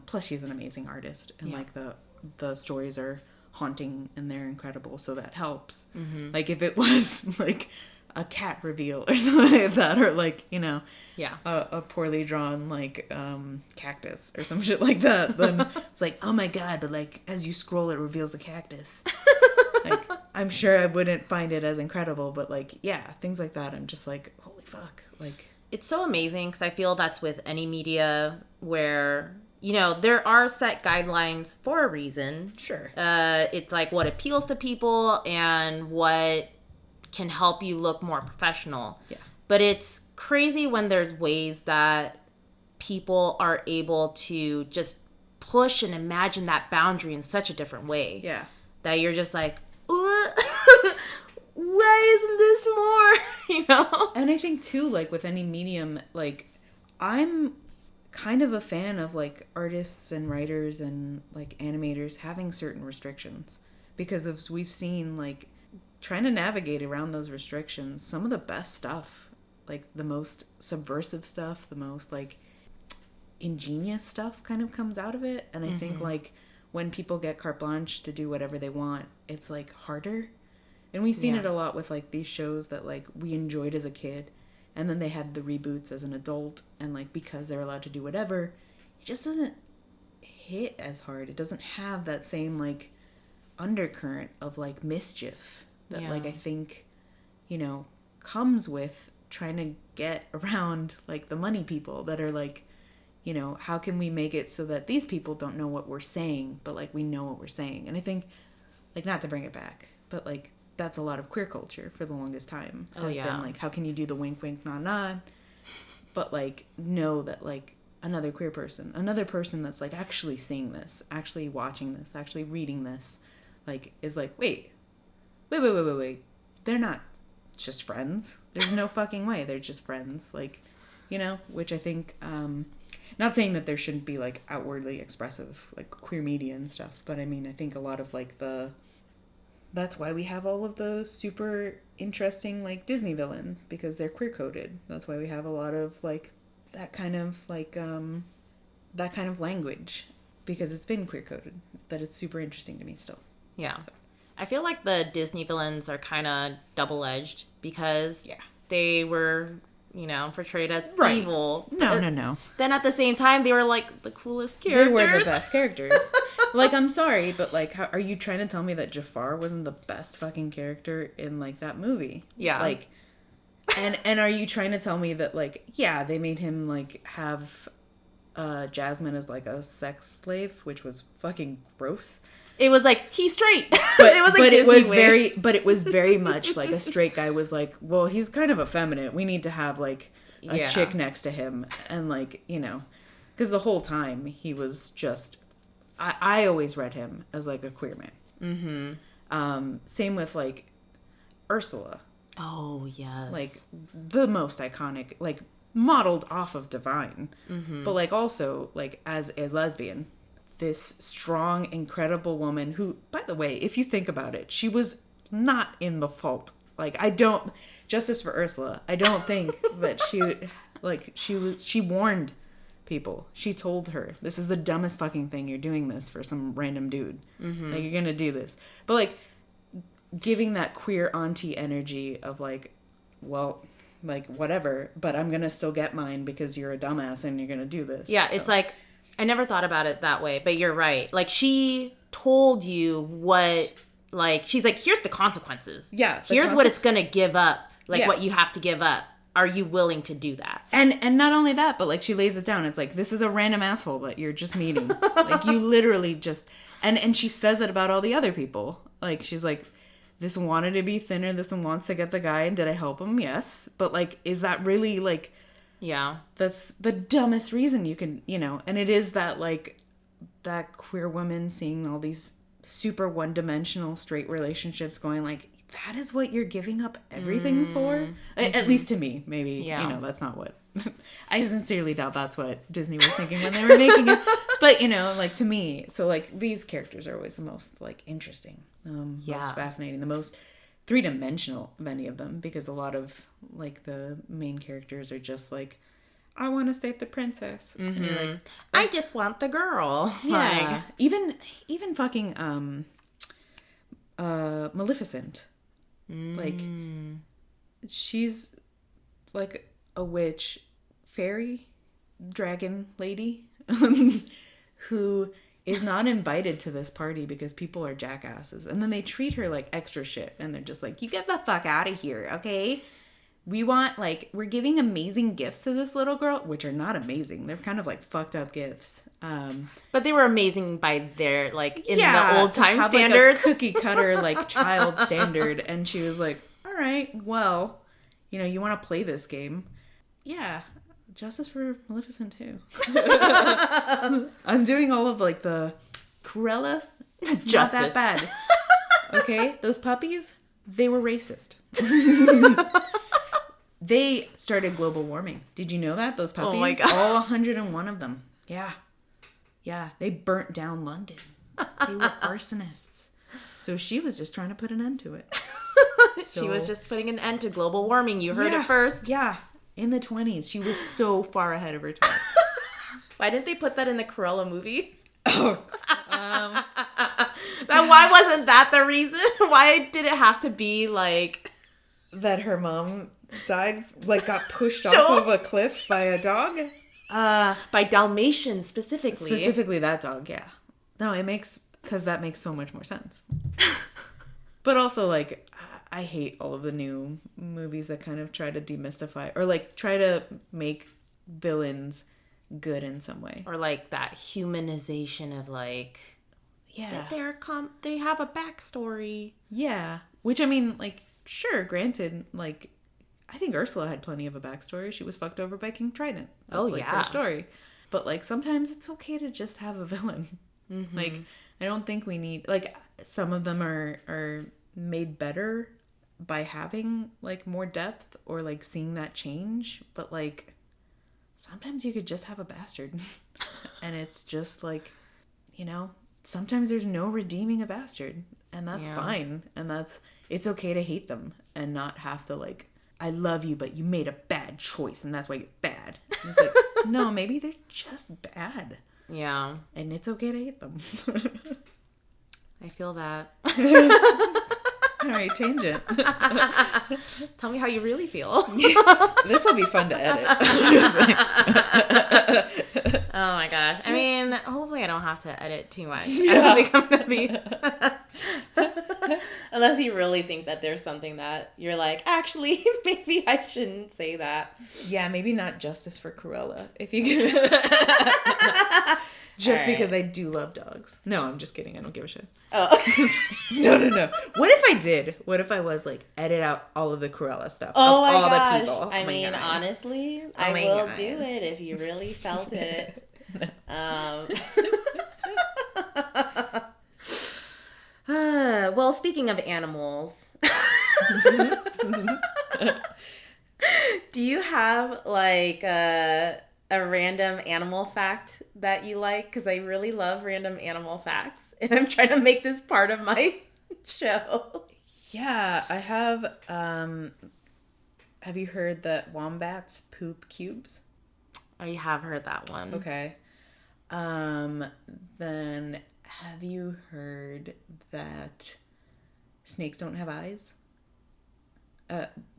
Plus she's an amazing artist, and like the stories are haunting and they're incredible, so that helps. Like if it was like a cat reveal or something like that, or like, you know, a poorly drawn like cactus or some shit like that, then it's like, oh my god, but like as you scroll it reveals the cactus. Like, I'm sure I wouldn't find it as incredible, but like, yeah, things like that, I'm just like, holy fuck. Like, it's so amazing, because I feel that's with any media where, you know, there are set guidelines for a reason. Sure. It's like what appeals to people and what can help you look more professional. Yeah. But it's crazy when there's ways that people are able to just push and imagine that boundary in such a different way. Yeah. That you're just like, why isn't this more? You know? And I think too, like with any medium, like I'm kind of a fan of like artists and writers and like animators having certain restrictions, because as we've seen, like trying to navigate around those restrictions, some of the best stuff, like the most subversive stuff, the most like ingenious stuff kind of comes out of it. And I think like when people get carte blanche to do whatever they want, it's like harder. And we've seen it a lot with like these shows that like we enjoyed as a kid, and then they had the reboots as an adult, and like because they're allowed to do whatever, it just doesn't hit as hard. It doesn't have that same like undercurrent of like mischief that like I think, you know, comes with trying to get around like the money people that are like, you know, how can we make it so that these people don't know what we're saying, but like we know what we're saying. And I think, like, not to bring it back, but like that's a lot of queer culture for the longest time has been like, how can you do the wink wink nod nod, but like know that like another queer person, another person that's like actually seeing this, actually watching this, actually reading this, like is like, wait, they're not just friends. There's no fucking way they're just friends. Like, you know, which I think, not saying that there shouldn't be like outwardly expressive like queer media and stuff, but I mean, I think a lot of like that's why we have all of the super interesting like Disney villains, because they're queer coded. That's why we have a lot of like that kind of like that kind of language, because it's been queer coded. That it's super interesting to me still. Yeah. So. I feel like the Disney villains are kind of double-edged, because they were, you know, portrayed as evil. No. Then at the same time, they were like the coolest characters. They were the best characters. Like, I'm sorry, but like, how, are you trying to tell me that Jafar wasn't the best fucking character in like that movie? Yeah. Like, and are you trying to tell me that like, yeah, they made him like have Jasmine as like a sex slave, which was fucking gross. It was like, he's straight. But it was like, but Disney it was way. it was very much like a straight guy was like, well, he's kind of effeminate. We need to have like a chick next to him, and like, you know, because the whole time he was just. I always read him as like a queer man. Same with like Ursula. Oh yes, like the most iconic, like modeled off of Divine, but like also like as a lesbian, this strong, incredible woman who, by the way, if you think about it, she was not in the fault. Like, I don't, justice for Ursula, I don't think that she warned people. She told her, this is the dumbest fucking thing. You're doing this for some random dude. Like, you're gonna do this. But like, giving that queer auntie energy of like, well, like, whatever, but I'm gonna still get mine because you're a dumbass and you're gonna do this. Yeah, it's like, I never thought about it that way, but you're right. Like, she told you what, like, she's like, here's the consequences. Yeah. Here's what it's gonna give up. Like, what you have to give up. Are you willing to do that? And not only that, but like, she lays it down. It's like, this is a random asshole that you're just meeting. Like, you literally just, and she says it about all the other people. Like, she's like, this wanted to be thinner, this one wants to get the guy, and did I help him? Yes. But, like, is that really, like... Yeah. That's the dumbest reason you can, and it is that, like, that queer woman seeing all these super one-dimensional straight relationships going, like, that is what you're giving up everything for? At least to me. Maybe, that's not what... I sincerely doubt that's what Disney was thinking when they were making it. But, like, to me, so, like, these characters are always the most, like, interesting. Most fascinating. The most three-dimensional of any of them. Because a lot of, like, the main characters are just, like, I want to save the princess. And you're like, I just want the girl. Yeah. Like, even fucking, Maleficent. Like, she's, like, a witch, fairy, dragon lady, who is not invited to this party because people are jackasses. And then they treat her like extra shit. And they're just like, you get the fuck out of here, okay? We want, like, we're giving amazing gifts to this little girl, which are not amazing. They're kind of, like, fucked up gifts. But they were amazing by their, like, in the old time standards. Like, a cookie cutter, like, child standard. And she was like, all right, well, you want to play this game. Yeah. Justice for Maleficent, too. I'm doing all of, like, the Cruella. Justice. Not that bad. Okay? Those puppies, they were racist. They started global warming. Did you know that? Those puppies? Oh my God. All 101 of them. Yeah. Yeah. They burnt down London. They were arsonists. So she was just trying to put an end to it. She was just putting an end to global warming. You heard it first. Yeah. In the 20s. She was so far ahead of her time. Why didn't they put that in the Cruella movie? Oh. Why wasn't that the reason? Why did it have to be, like... That her mom died, like, got pushed off of a cliff by a dog? By Dalmatians, specifically. Specifically that dog, yeah. No, because that makes so much more sense. But also, like, I hate all of the new movies that kind of try to demystify, or, like, try to make villains good in some way. Or, like, that humanization of, like... Yeah. That they have a backstory. Yeah. Which, I mean, like... Sure, granted, like, I think Ursula had plenty of a backstory. She was fucked over by King Trident. That's, like, her story. But, like, sometimes it's okay to just have a villain. Mm-hmm. Like, I don't think we need... Like, some of them are made better by having, like, more depth or, like, seeing that change. But, like, sometimes you could just have a bastard. And it's just, like, sometimes there's no redeeming a bastard. And that's fine. And it's okay to hate them and not have to, like, I love you, but you made a bad choice and that's why you're bad. And it's like, no, maybe they're just bad. Yeah. And it's okay to hate them. I feel that. Sorry, tangent. Tell me how you really feel. This will be fun to edit. Oh my gosh. I mean, hopefully I don't have to edit too much. I don't think I'm going to be... Unless you really think that there's something that you're like, actually, maybe I shouldn't say that. Yeah, maybe not Justice for Cruella. If you can... Just because I do love dogs. No, I'm just kidding. I don't give a shit. Oh. No. What if I did? What if I was like, edit out all of the Cruella stuff? Oh my all gosh. the people. I mean, honestly, I will do it if you really felt it. Well, speaking of animals, do you have like a random animal fact that you like? Because I really love random animal facts, and I'm trying to make this part of my show. Yeah, I have. Have you heard that wombats poop cubes? I have heard that one. Okay. Then have you heard that snakes don't have eyes?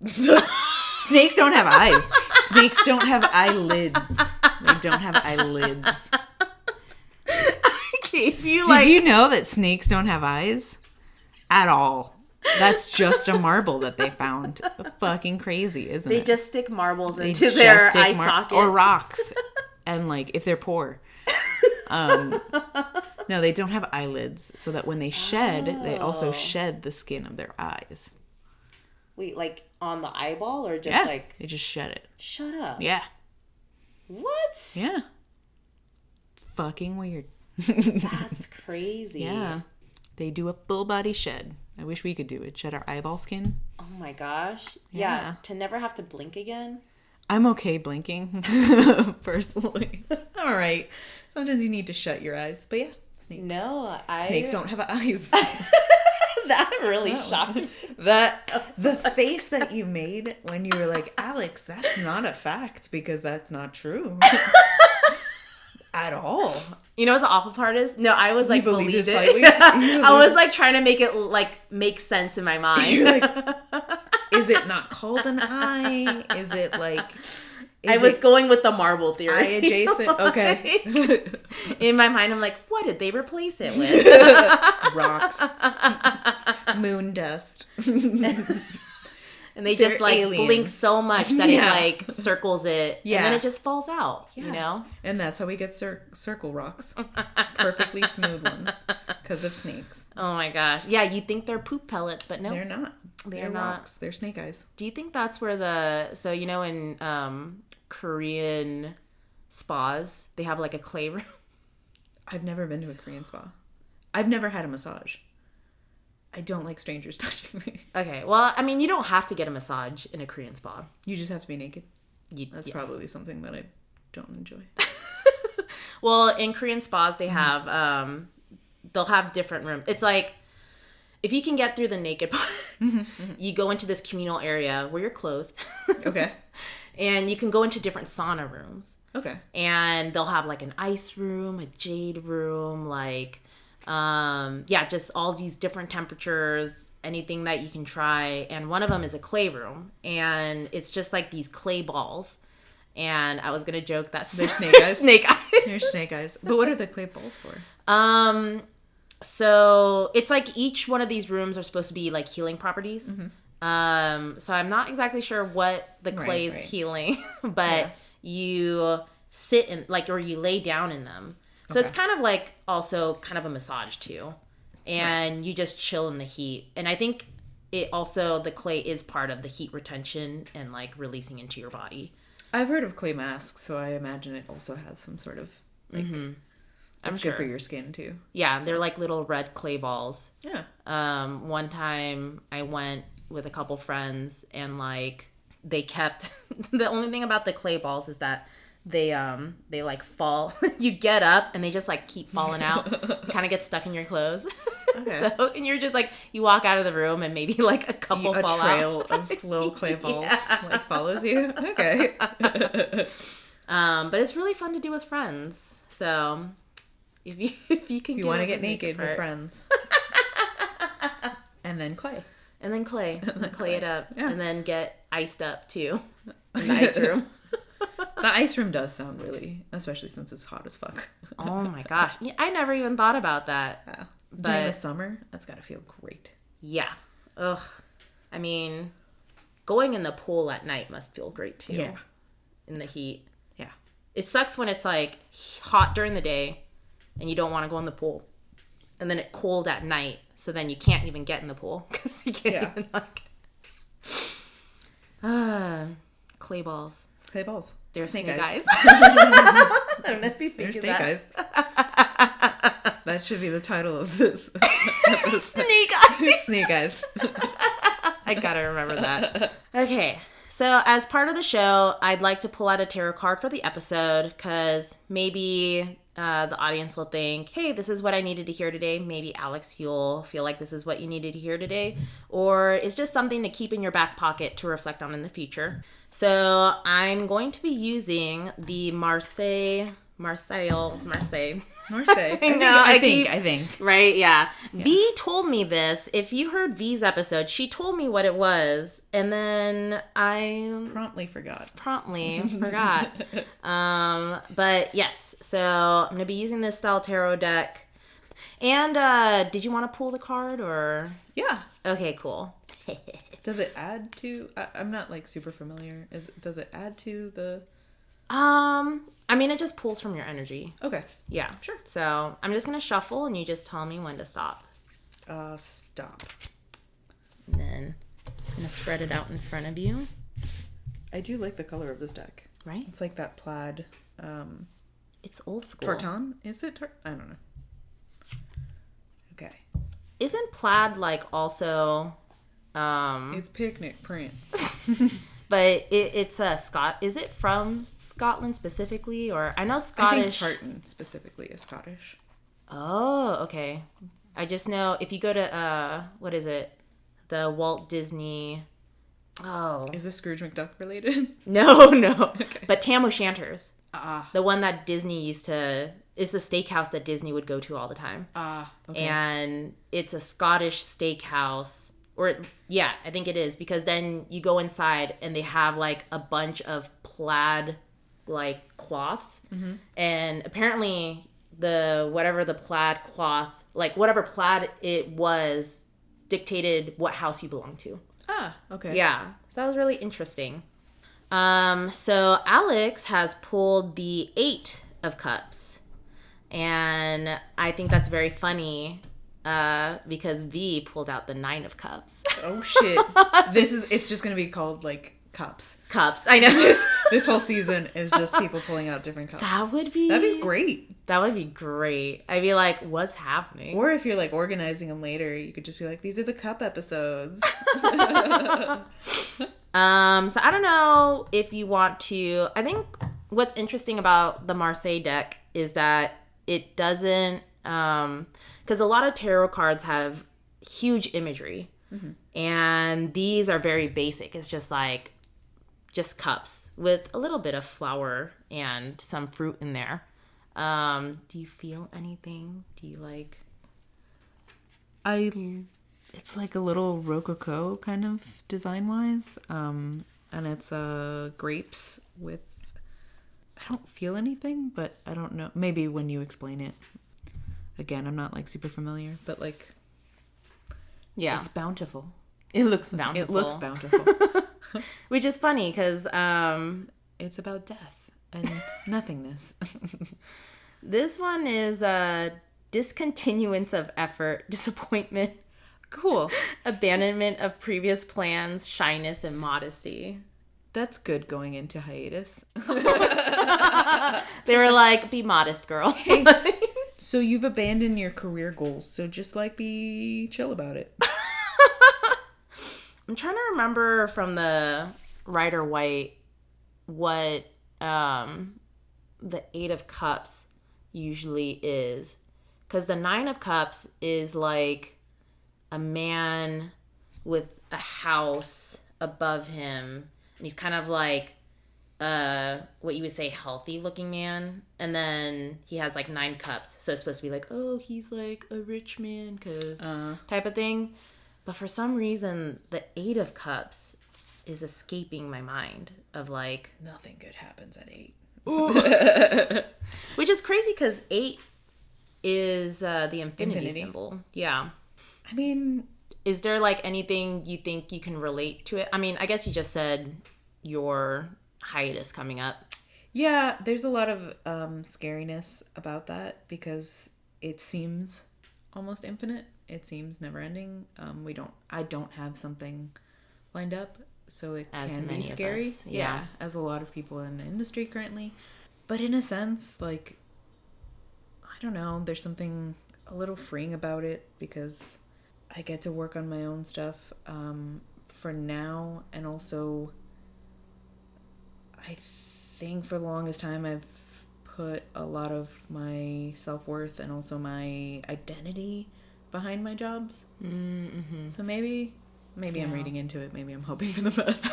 Snakes don't have eyes. Snakes don't have eyelids. They don't have eyelids. Did you know that snakes don't have eyes? At all. That's just a marble that they found. Fucking crazy, isn't it? They just stick marbles into their eye sockets. Or rocks. And, like, if they're poor. No, No, they don't have eyelids, so that when they shed, they also shed the skin of their eyes. Wait, like on the eyeball or just like... they just shed it. Shut up. Yeah. What? Yeah. Fucking weird. That's crazy. Yeah. They do a full body shed. I wish we could do it. Shed our eyeball skin. Oh my gosh. Yeah. To never have to blink again. I'm okay blinking, personally. All right. Sometimes you need to shut your eyes. But yeah, snakes. No, Snakes don't have eyes. That really shocked me. The face that you made when you were like, Alex, that's not a fact because that's not true. At all. You know what the awful part is? No, I was like, believed believed it it. slightly? I was like trying to make it like make sense in my mind. You're like, is it not called an eye? Is it like... I was going with the marble theory. Eye adjacent? Okay. In my mind, I'm like, what did they replace it with? Rocks. Moon dust. And they just like aliens. blink so much that it like circles it. Yeah. And then it just falls out, Yeah. you know? And that's how we get circle rocks. Perfectly smooth ones. Because of snakes. Oh my gosh. Yeah, you think they're poop pellets, but no. They're not. They're not. rocks. They're snake eyes. Do you think that's where so you know in Korean spas, they have like a clay room? I've never been to a Korean spa. I've never had a massage. I don't like strangers touching me. Okay, well, I mean, you don't have to get a massage in a Korean spa. You just have to be naked. That's yes. probably something that I don't enjoy. Well, in Korean spas, they have, they'll have different rooms. It's like, if you can get through the naked part, you go into this communal area where you're clothed. Okay. And you can go into different sauna rooms. Okay. And they'll have like an ice room, a jade room, like... just all these different temperatures, anything that you can try. And one of them is a clay room, and it's just like these clay balls. And I was gonna joke that they're snake eyes. Snake eyes. They're snake eyes. But what are the clay balls for? So it's like each one of these rooms are supposed to be like healing properties. So I'm not exactly sure what the clay is healing, but you sit in or you lay down in them. So it's kind of like also kind of a massage too. And you just chill in the heat. And I think the clay is part of the heat retention and like releasing into your body. I've heard of clay masks, so I imagine it also has some sort of like I'm good for your skin too. Yeah, they're like little red clay balls. Yeah. One time I went with a couple friends and like they kept the only thing about the clay balls is that they like fall. You get up and they just like keep falling out. Kind of get stuck in your clothes. Okay. And you're just like you walk out of the room and maybe like a couple fall out. A trail of little clay balls like follows you. Okay. But it's really fun to do with friends. So if you can, you want to get naked with friends. And then clay. And then clay. And clay it up. Yeah. And then get iced up too in the ice room. The ice room does sound really, especially since it's hot as fuck. Oh my gosh. I never even thought about that. Yeah. During the summer, that's got to feel great. Yeah. Ugh. I mean, going in the pool at night must feel great too. Yeah. In the heat. Yeah. It sucks when it's like hot during the day and you don't want to go in the pool. And then it's cold at night, so then you can't even get in the pool because you can't even like... Clay balls. Clay balls. They're snake eyes. I don't know if you think They're of snake eyes. That should be the title of this. Snake eyes. Snake eyes. I gotta remember that. Okay. So as part of the show, I'd like to pull out a tarot card for the episode because maybe the audience will think, hey, this is what I needed to hear today. Maybe Alex, you'll feel like this is what you needed to hear today. Or it's just something to keep in your back pocket to reflect on in the future. So I'm going to be using the Marseille. I think. Right, yeah. V told me this. If you heard V's episode, she told me what it was, and then I promptly forgot. But yes, so I'm going to be using this style tarot deck. And did you want to pull the card or? Yeah. Okay, cool. Does it add to? I'm not like super familiar. Does it add to the? I mean, it just pulls from your energy. Okay. Yeah. Sure. So I'm just going to shuffle and you just tell me when to stop. Stop. And then I'm just going to spread it out in front of you. I do like the color of this deck. Right? It's like that plaid. It's old school. Tartan? Is it? I don't know. Okay. Isn't plaid like also... It's picnic print. But it's a Is it from Scotland specifically, or I know Scottish? I think tartan specifically is Scottish. Oh, okay. I just know if you go to what is it? The Walt Disney. Oh, is this Scrooge McDuck related? No. Okay. But Tam O'Shanter's. Ah. The one that Disney used to. It's the steakhouse that Disney would go to all the time. Ah. Okay. And it's a Scottish steakhouse. Or, yeah, I think it is. Because then you go inside and they have, like, a bunch of plaid, like, cloths. Mm-hmm. And apparently whatever the plaid cloth, like, whatever plaid it was, dictated what house you belonged to. Ah, okay. Yeah. So that was really interesting. So Alex has pulled the 8 of Cups. And I think that's very funny. Because V pulled out the 9 of Cups. Oh shit! It's just gonna be called like cups. Cups, I know. This whole season is just people pulling out different cups. That'd be great. That would be great. I'd be like, what's happening? Or if you're like organizing them later, you could just be like, these are the cup episodes. So I don't know if you want to. I think what's interesting about the Marseille deck is that it doesn't. Because a lot of tarot cards have huge imagery. Mm-hmm. And these are very basic. It's just like, just cups with a little bit of flower and some fruit in there. Do you feel anything? Do you like... It's like a little rococo kind of design-wise. And it's grapes with... I don't feel anything, but I don't know. Maybe when you explain it. Again, I'm not like super familiar, but like, yeah, it's bountiful. It looks bountiful. It looks bountiful. Which is funny because it's about death and nothingness. This one is discontinuance of effort, disappointment, cool, abandonment of previous plans, shyness, and modesty. That's good going into hiatus. They were like, be modest, girl. Hey. So you've abandoned your career goals, so just like be chill about it. I'm trying to remember from the Rider White what the 8 of Cups usually is. Because the 9 of Cups is like a man with a house above him. And he's kind of like what you would say healthy looking man, and then he has like 9 cups, so it's supposed to be like, oh, he's like a rich man because type of thing. But for some reason the 8 of Cups is escaping my mind of like nothing good happens at 8. Which is crazy because 8 is the infinity symbol. Yeah, I mean, is there like anything you think you can relate to it? I mean, I guess you just said your hiatus coming up. Yeah, there's a lot of scariness about that because it seems almost infinite. It seems never ending. I don't have something lined up, so it can be scary. Yeah, as a lot of people in the industry currently. But in a sense, like, I don't know, there's something a little freeing about it because I get to work on my own stuff for now, and also I think for the longest time I've put a lot of my self-worth and also my identity behind my jobs. Mm-hmm. So maybe I'm reading into it. Maybe I'm hoping for the best.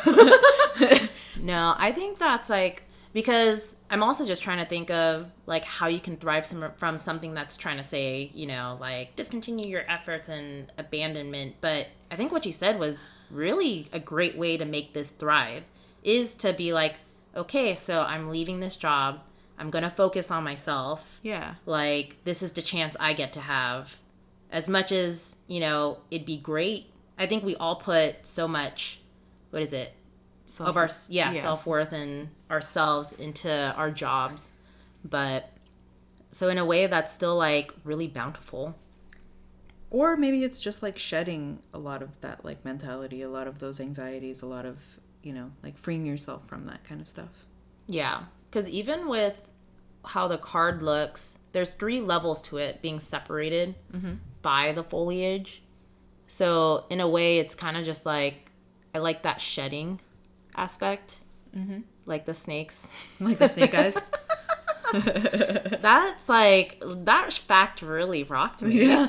No, I think that's like, because I'm also just trying to think of like how you can thrive from something that's trying to say, you know, like discontinue your efforts and abandonment. But I think what you said was really a great way to make this thrive, is to be like, okay, so I'm leaving this job. I'm going to focus on myself. Yeah. Like, this is the chance I get to have. As much as, you know, it'd be great. I think we all put so much, of our self-worth and ourselves into our jobs. But so in a way that's still like really bountiful. Or maybe it's just like shedding a lot of that like mentality, a lot of those anxieties, a lot of, you know, like freeing yourself from that kind of stuff. Yeah, because even with how the card looks, there's 3 levels to it being separated by the foliage. So in a way, it's kind of just like, I like that shedding aspect. Like the snakes. Like the snake eyes. That's like, that fact really rocked me. Yeah.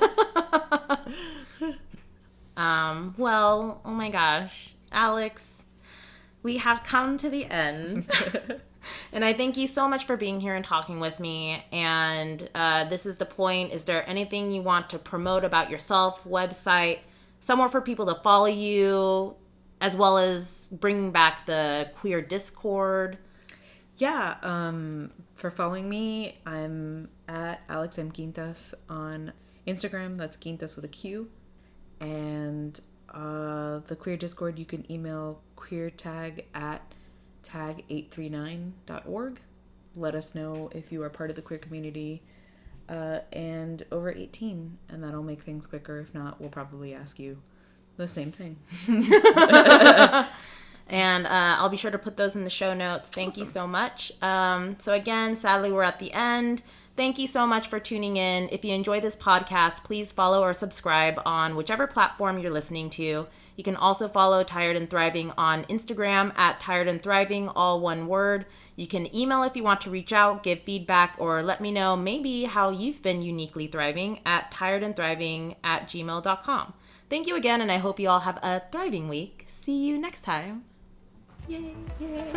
Well, oh my gosh, Alex, we have come to the end. And I thank you so much for being here and talking with me. And this is the point. Is there anything you want to promote about yourself, website, somewhere for people to follow you, as well as bringing back the queer Discord? Yeah. For following me, I'm at Alex M. Quintas on Instagram. That's Quintas with a Q. And the queer Discord, you can email queertag at tag839.org. Let us know if you are part of the queer community and over 18, and that'll make things quicker. If not, we'll probably ask you the same thing. And I'll be sure to put those in the show notes. Thank you so much. So again, sadly, we're at the end. Thank you so much for tuning in. If you enjoy this podcast, please follow or subscribe on whichever platform you're listening to. You can also follow Tired and Thriving on Instagram at Tired and Thriving, all one word. You can email if you want to reach out, give feedback, or let me know maybe how you've been uniquely thriving at tiredandthriving@gmail.com. Thank you again, and I hope you all have a thriving week. See you next time. Yay. Yay.